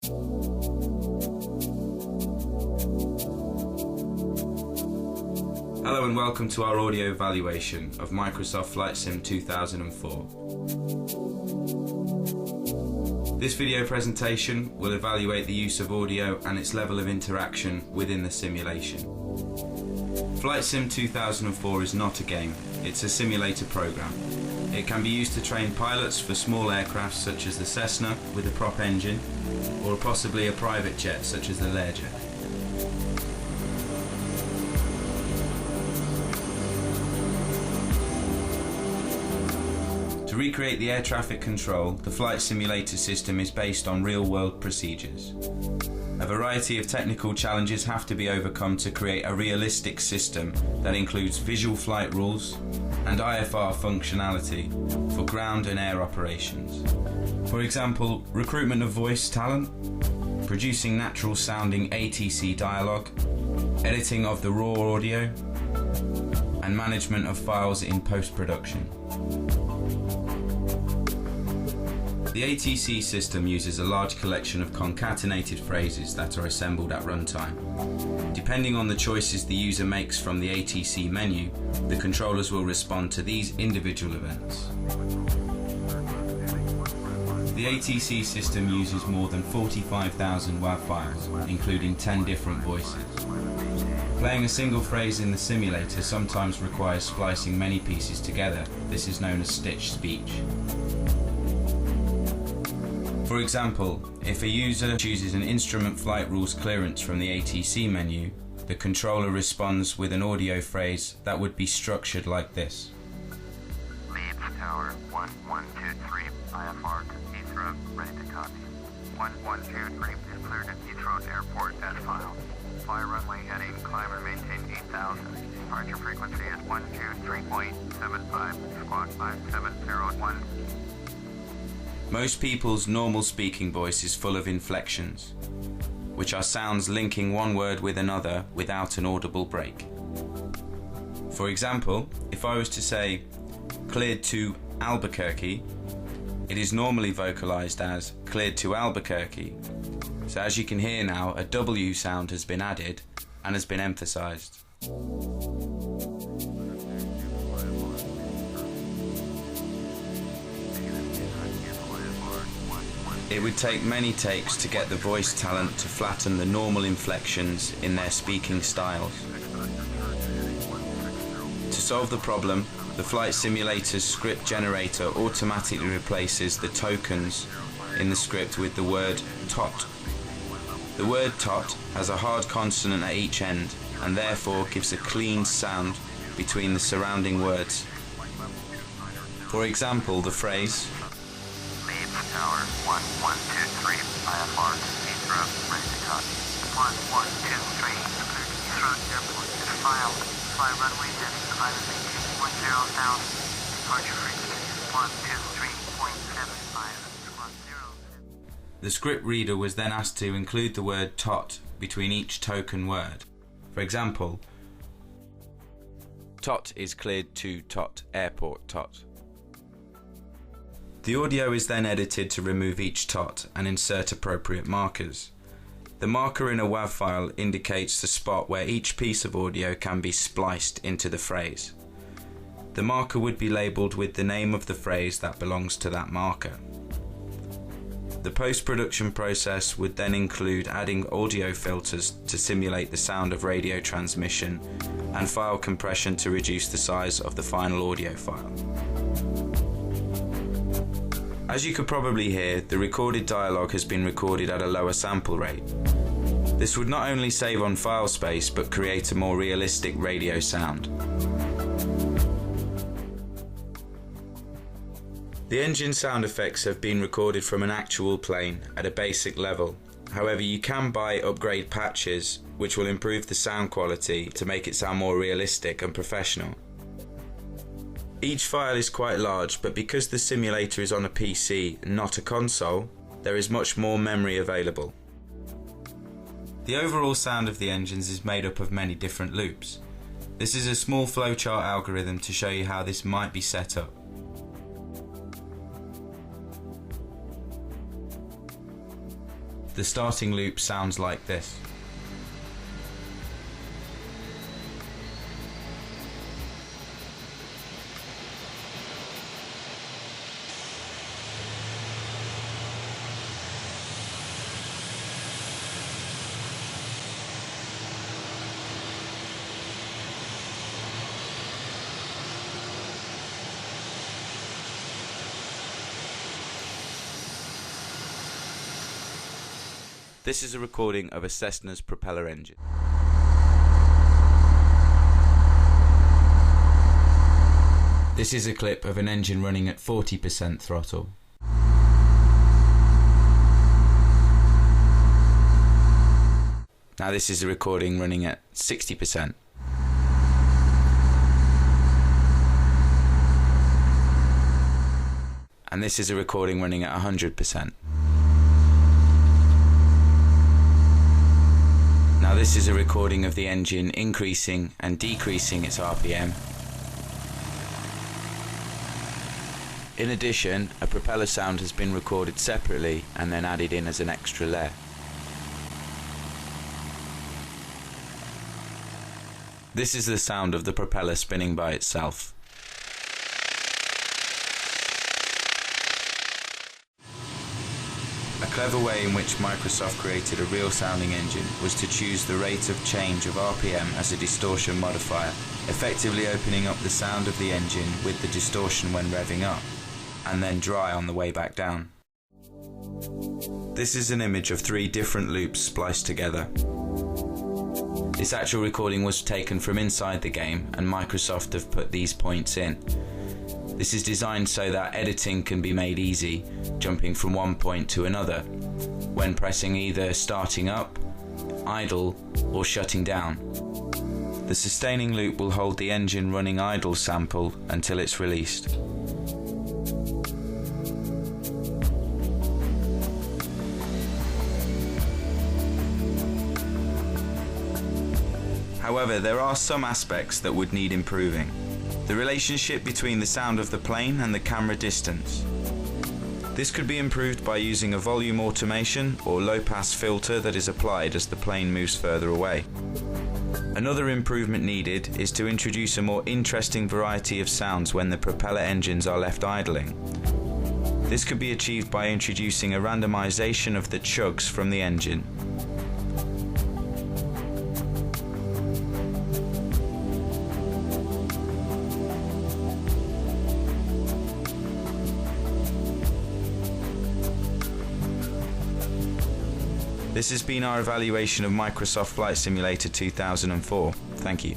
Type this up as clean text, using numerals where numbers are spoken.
Hello and welcome to our audio evaluation of Microsoft Flight Sim 2004. This video presentation will evaluate the use of audio and its level of interaction within the simulation. Flight Sim 2004 is not a game, it's a simulator program. It can be used to train pilots for small aircraft such as the Cessna with a prop engine, or possibly a private jet such as the Learjet. To recreate the air traffic control, the flight simulator system is based on real-world procedures. A variety of technical challenges have to be overcome to create a realistic system that includes visual flight rules and IFR functionality for ground and air operations. For example, recruitment of voice talent, producing natural sounding ATC dialogue, editing of the raw audio, and management of files in post-production. The ATC system uses a large collection of concatenated phrases that are assembled at runtime. Depending on the choices the user makes from the ATC menu, the controllers will respond to these individual events. The ATC system uses more than 45,000 WAV files, including 10 different voices. Playing a single phrase in the simulator sometimes requires splicing many pieces together. This is known as stitched speech. For example, if a user chooses an instrument flight rules clearance from the ATC menu, the controller responds with an audio phrase that would be structured like this. Leeds Tower 1123, IFR to Heathrow, ready to copy. 1123 is cleared at Heathrow Airport as filed. Fly runway heading, climb and maintain 8000. Departure frequency is 123.75, squawk 5701. Most people's normal speaking voice is full of inflections, which are sounds linking one word with another without an audible break. For example, if I was to say, cleared to Albuquerque, it is normally vocalized as cleared to Albuquerque. So as you can hear now, a W sound has been added and has been emphasized. It would take many takes to get the voice talent to flatten the normal inflections in their speaking styles. To solve the problem, the flight simulator's script generator automatically replaces the tokens in the script with the word tot. The word tot has a hard consonant at each end and therefore gives a clean sound between the surrounding words. For example, the phrase Tower 1123, IFR to Heathrow, ready to copy. 1123, cleared Heathrow Airport is filed. Fly runway heading, climb and maintain 10,000. Departure frequency is 123.75, squawk 0. The script reader was then asked to include the word tot between each token word. For example, tot is cleared to tot, airport tot. The audio is then edited to remove each tot and insert appropriate markers. The marker in a WAV file indicates the spot where each piece of audio can be spliced into the phrase. The marker would be labelled with the name of the phrase that belongs to that marker. The post-production process would then include adding audio filters to simulate the sound of radio transmission and file compression to reduce the size of the final audio file. As you could probably hear, the recorded dialogue has been recorded at a lower sample rate. This would not only save on file space, but create a more realistic radio sound. The engine sound effects have been recorded from an actual plane at a basic level. However, you can buy upgrade patches which will improve the sound quality to make it sound more realistic and professional. Each file is quite large, but because the simulator is on a PC, not a console, there is much more memory available. The overall sound of the engines is made up of many different loops. This is a small flowchart algorithm to show you how this might be set up. The starting loop sounds like this. This is a recording of a Cessna's propeller engine. This is a clip of an engine running at 40% throttle. Now this is a recording running at 60%. And this is a recording running at 100%. Now this is a recording of the engine increasing and decreasing its RPM. In addition, a propeller sound has been recorded separately and then added in as an extra layer. This is the sound of the propeller spinning by itself. A clever way in which Microsoft created a real sounding engine was to choose the rate of change of RPM as a distortion modifier, effectively opening up the sound of the engine with the distortion when revving up, and then dry on the way back down. This is an image of 3 different loops spliced together. This actual recording was taken from inside the game, and Microsoft have put these points in. This is designed so that editing can be made easy, jumping from one point to another, when pressing either starting up, idle, or shutting down. The sustaining loop will hold the engine running idle sample until it's released. However, there are some aspects that would need improving. The relationship between the sound of the plane and the camera distance. This could be improved by using a volume automation or low-pass filter that is applied as the plane moves further away. Another improvement needed is to introduce a more interesting variety of sounds when the propeller engines are left idling. This could be achieved by introducing a randomization of the chugs from the engine. This has been our evaluation of Microsoft Flight Simulator 2004. Thank you.